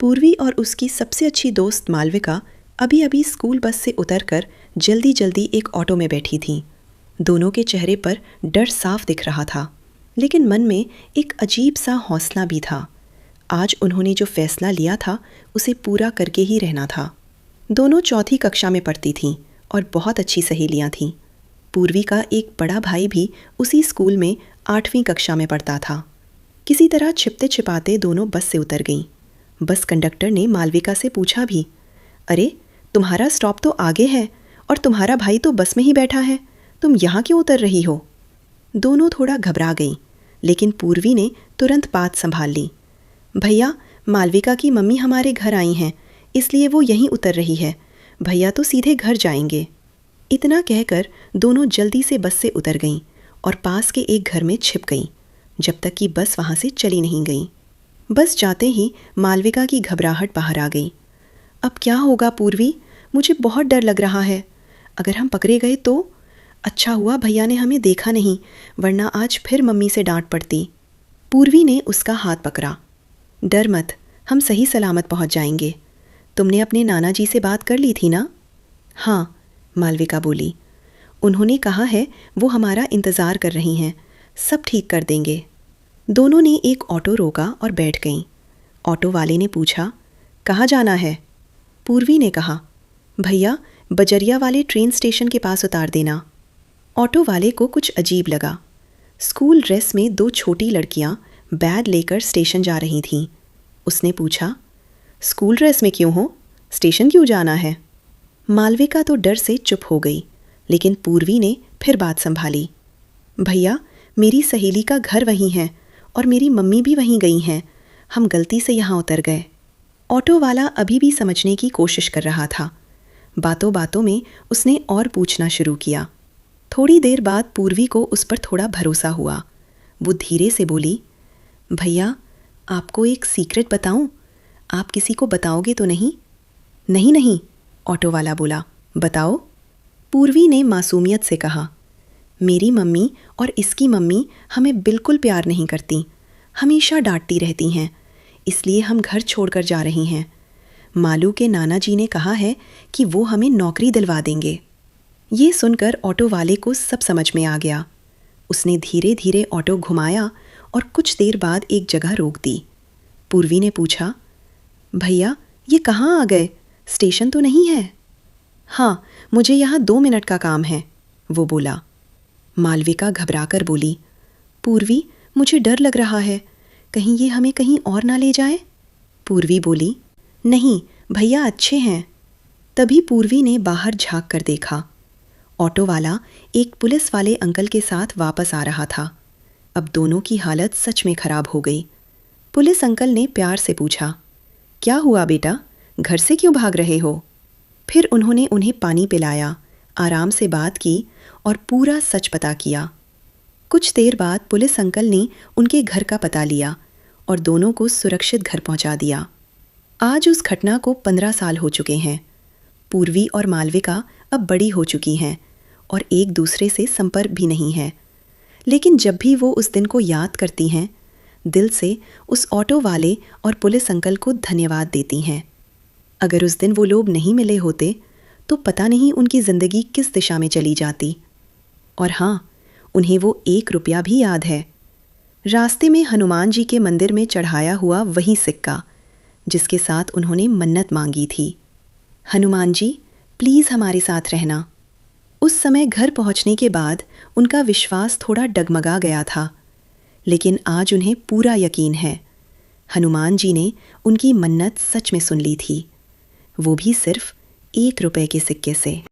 पूर्वी और उसकी सबसे अच्छी दोस्त मालविका अभी अभी स्कूल बस से उतरकर जल्दी जल्दी एक ऑटो में बैठी थीं। दोनों के चेहरे पर डर साफ दिख रहा था, लेकिन मन में एक अजीब सा हौसला भी था। आज उन्होंने जो फैसला लिया था उसे पूरा करके ही रहना था। दोनों चौथी कक्षा में पढ़ती थीं और बहुत अच्छी सहेलियां थीं। पूर्वी का एक बड़ा भाई भी उसी स्कूल में 8वीं कक्षा में पढ़ता था। किसी तरह छिपते छिपाते दोनों बस से उतर गईं। बस कंडक्टर ने मालविका से पूछा भी, अरे तुम्हारा स्टॉप तो आगे है और तुम्हारा भाई तो बस में ही बैठा है, तुम यहाँ क्यों उतर रही हो? दोनों थोड़ा घबरा गईं, लेकिन पूर्वी ने तुरंत बात संभाल ली। भैया, मालविका की मम्मी हमारे घर आई हैं, इसलिए वो यहीं उतर रही है। भैया तो सीधे घर जाएंगे। इतना कहकर दोनों जल्दी से बस से उतर गईं और पास के एक घर में छिप गईं, जब तक कि बस वहाँ से चली नहीं गई। बस जाते ही मालविका की घबराहट बाहर आ गई। अब क्या होगा पूर्वी? मुझे बहुत डर लग रहा है। अगर हम पकड़े गए तो? अच्छा हुआ भैया ने हमें देखा नहीं, वरना आज फिर मम्मी से डांट पड़ती। पूर्वी ने उसका हाथ पकड़ा। डर मत, हम सही सलामत पहुंच जाएंगे। तुमने अपने नाना जी से बात कर ली थी ना? हाँ, मालविका बोली। उन्होंने कहा है वो हमारा इंतज़ार कर रही हैं, सब ठीक कर देंगे। दोनों ने एक ऑटो रोका और बैठ गईं। ऑटो वाले ने पूछा, कहाँ जाना है? पूर्वी ने कहा, भैया बजरिया वाले ट्रेन स्टेशन के पास उतार देना। ऑटो वाले को कुछ अजीब लगा। स्कूल ड्रेस में 2 छोटी लड़कियां बैग लेकर स्टेशन जा रही थीं। उसने पूछा, स्कूल ड्रेस में क्यों हो? स्टेशन क्यों जाना है? मालविका तो डर से चुप हो गई, लेकिन पूर्वी ने फिर बात संभाली। भैया, मेरी सहेली का घर वहीं है और मेरी मम्मी भी वहीं गई हैं। हम गलती से यहाँ उतर गए। ऑटो वाला अभी भी समझने की कोशिश कर रहा था। बातों बातों में उसने और पूछना शुरू किया। थोड़ी देर बाद पूर्वी को उस पर थोड़ा भरोसा हुआ। वो धीरे से बोली, भैया आपको एक सीक्रेट बताऊं? आप किसी को बताओगे तो नहीं? नहीं नहीं, ऑटो वाला बोला, बताओ। पूर्वी ने मासूमियत से कहा, मेरी मम्मी और इसकी मम्मी हमें बिल्कुल प्यार नहीं करती, हमेशा डांटती रहती हैं, इसलिए हम घर छोड़कर जा रही हैं। मालू के नाना जी ने कहा है कि वो हमें नौकरी दिलवा देंगे। ये सुनकर ऑटो वाले को सब समझ में आ गया। उसने धीरे धीरे ऑटो घुमाया और कुछ देर बाद एक जगह रोक दी। पूर्वी ने पूछा, भैया ये कहाँ आ गए? स्टेशन तो नहीं है? हाँ, मुझे यहाँ 2 मिनट का काम है, वो बोला। मालविका घबराकर बोली, पूर्वी मुझे डर लग रहा है, कहीं ये हमें कहीं और ना ले जाए। पूर्वी बोली, नहीं भैया अच्छे हैं। तभी पूर्वी ने बाहर झांक कर देखा। ऑटो वाला एक पुलिस वाले अंकल के साथ वापस आ रहा था। अब दोनों की हालत सच में खराब हो गई। पुलिस अंकल ने प्यार से पूछा, क्या हुआ बेटा, घर से क्यों भाग रहे हो? फिर उन्होंने उन्हें पानी पिलाया, आराम से बात की और पूरा सच पता किया। कुछ देर बाद पुलिस अंकल ने उनके घर का पता लिया और दोनों को सुरक्षित घर पहुंचा दिया। आज उस घटना को 15 साल हो चुके हैं। पूर्वी और मालविका अब बड़ी हो चुकी हैं और एक दूसरे से संपर्क भी नहीं है, लेकिन जब भी वो उस दिन को याद करती हैं, दिल से उस ऑटो वाले और पुलिस अंकल को धन्यवाद देती हैं। अगर उस दिन वो लोग नहीं मिले होते तो पता नहीं उनकी ज़िंदगी किस दिशा में चली जाती। और हाँ, उन्हें वो 1 रुपया भी याद है, रास्ते में हनुमान जी के मंदिर में चढ़ाया हुआ वही सिक्का जिसके साथ उन्होंने मन्नत मांगी थी। हनुमान जी प्लीज़ हमारे साथ रहना। उस समय घर पहुंचने के बाद उनका विश्वास थोड़ा डगमगा गया था, लेकिन आज उन्हें पूरा यकीन है, हनुमान जी ने उनकी मन्नत सच में सुन ली थी, वो भी सिर्फ 1 रुपए के सिक्के से।